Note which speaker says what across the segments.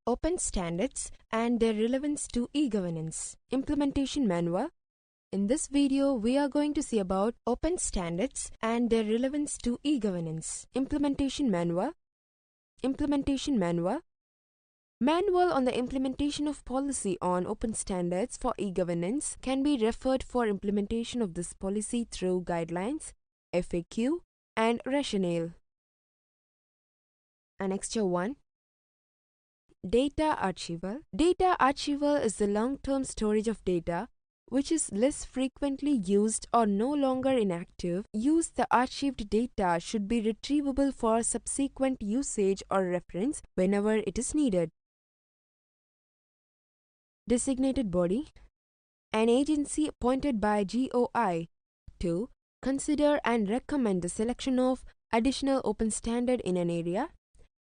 Speaker 1: Open standards and their relevance to e-governance. Implementation manual. In this video, we are going to see about open standards and their relevance to e-governance. Implementation manual. Implementation manual. Manual on the implementation of policy on open standards for e-governance can be referred for implementation of this policy through guidelines, FAQ, and rationale. Annexure 1. Data archival. Data archival is the long-term storage of data which is less frequently used or no longer inactive use. The archived data should be retrievable for subsequent usage or reference whenever it is needed. Designated body. An agency appointed by GOI to consider and recommend the selection of additional open standard in an area,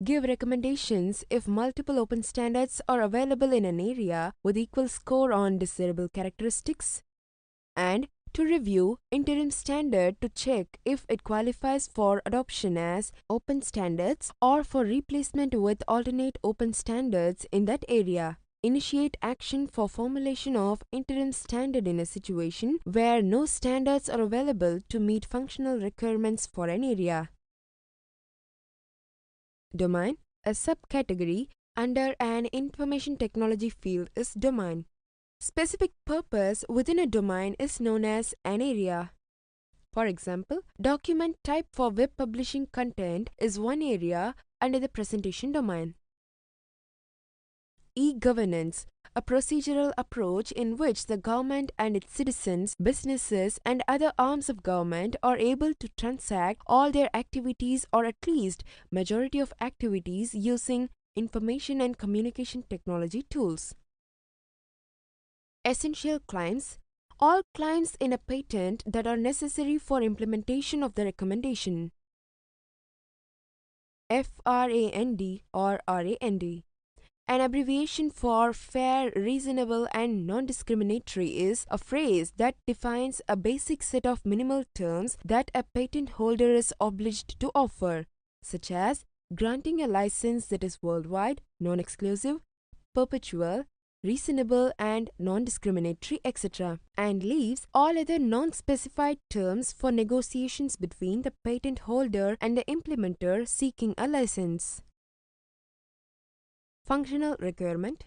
Speaker 1: give recommendations if multiple open standards are available in an area with equal score on desirable characteristics, and to review interim standard to check if it qualifies for adoption as open standards or for replacement with alternate open standards in that area. Initiate action for formulation of interim standard in a situation where no standards are available to meet functional requirements for an area. Domain. A subcategory under an information technology field is domain. Specific purpose within a domain is known as an area. For example, document type for web publishing content is one area under the presentation domain. E-governance, a procedural approach in which the government and its citizens, businesses, and other arms of government are able to transact all their activities or at least majority of activities using information and communication technology tools. Essential claims. All claims in a patent that are necessary for implementation of the recommendation. FRAND or RAND. An abbreviation for fair, reasonable, and non-discriminatory is a phrase that defines a basic set of minimal terms that a patent holder is obliged to offer, such as granting a license that is worldwide, non-exclusive, perpetual, reasonable, and non-discriminatory, etc., and leaves all other non-specified terms for negotiations between the patent holder and the implementer seeking a license. Functional requirement.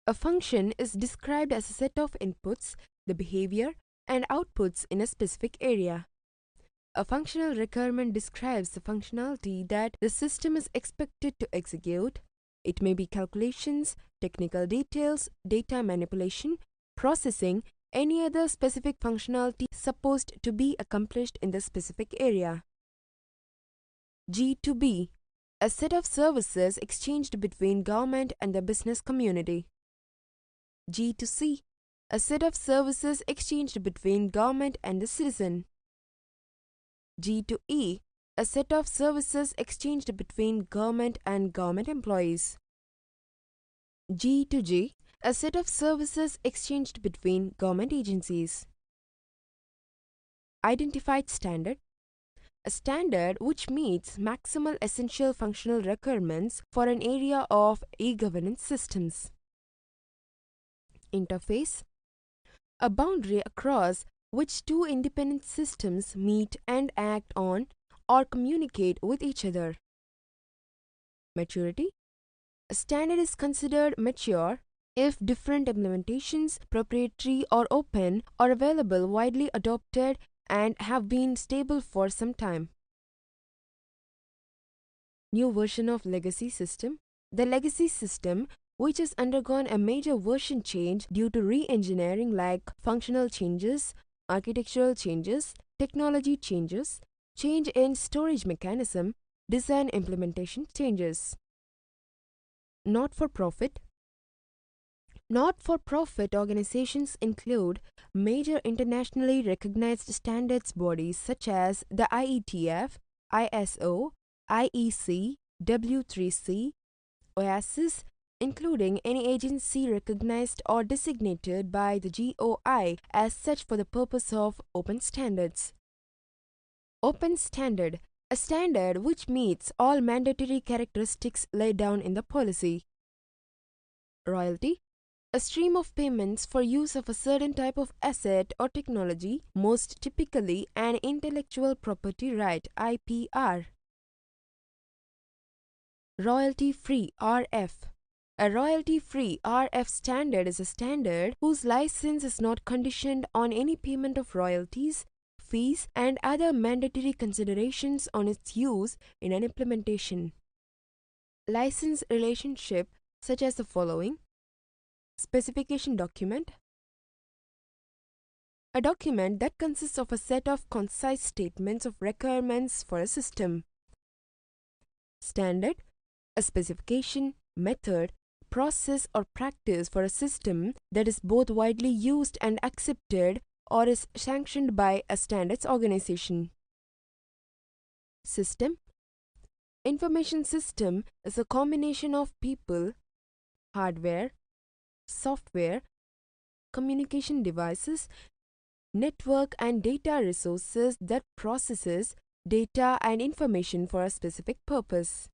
Speaker 1: A function is described as a set of inputs, the behavior, and outputs in a specific area. A functional requirement describes the functionality that the system is expected to execute. It may be calculations, technical details, data manipulation, processing, any other specific functionality supposed to be accomplished in the specific area. G2B. A set of services exchanged between government and the business community. G2C. A set of services exchanged between government and the citizen. G2E. A set of services exchanged between government and government employees. G2G. A set of services exchanged between government agencies. Identified standard. A standard which meets maximal essential functional requirements for an area of e-governance systems. Interface. A boundary across which two independent systems meet and act on or communicate with each other. Maturity. A standard is considered mature if different implementations, proprietary or open, are available, widely adopted, and have been stable for some time. New version of legacy system. The legacy system, which has undergone a major version change due to re-engineering like functional changes, architectural changes, technology changes, change in storage mechanism, design implementation changes. Not-for-profit. Not-for-profit organizations include major internationally recognized standards bodies such as the IETF, ISO, IEC, W3C, OASIS, including any agency recognized or designated by the GOI as such for the purpose of open standards. Open standard. A standard which meets all mandatory characteristics laid down in the policy. Royalty, a stream of payments for use of a certain type of asset or technology, most typically an intellectual property right (IPR). Royalty-free (RF). A royalty-free RF standard is a standard whose license is not conditioned on any payment of royalties, fees, and other mandatory considerations on its use in an implementation. License relationship such as the following. Specification document. A document that consists of a set of concise statements of requirements for a system. Standard, a specification, method, process or practice for a system that is both widely used and accepted or is sanctioned by a standards organization. System. Information system is a combination of people, hardware, software, communication devices, network and data resources that processes data and information for a specific purpose.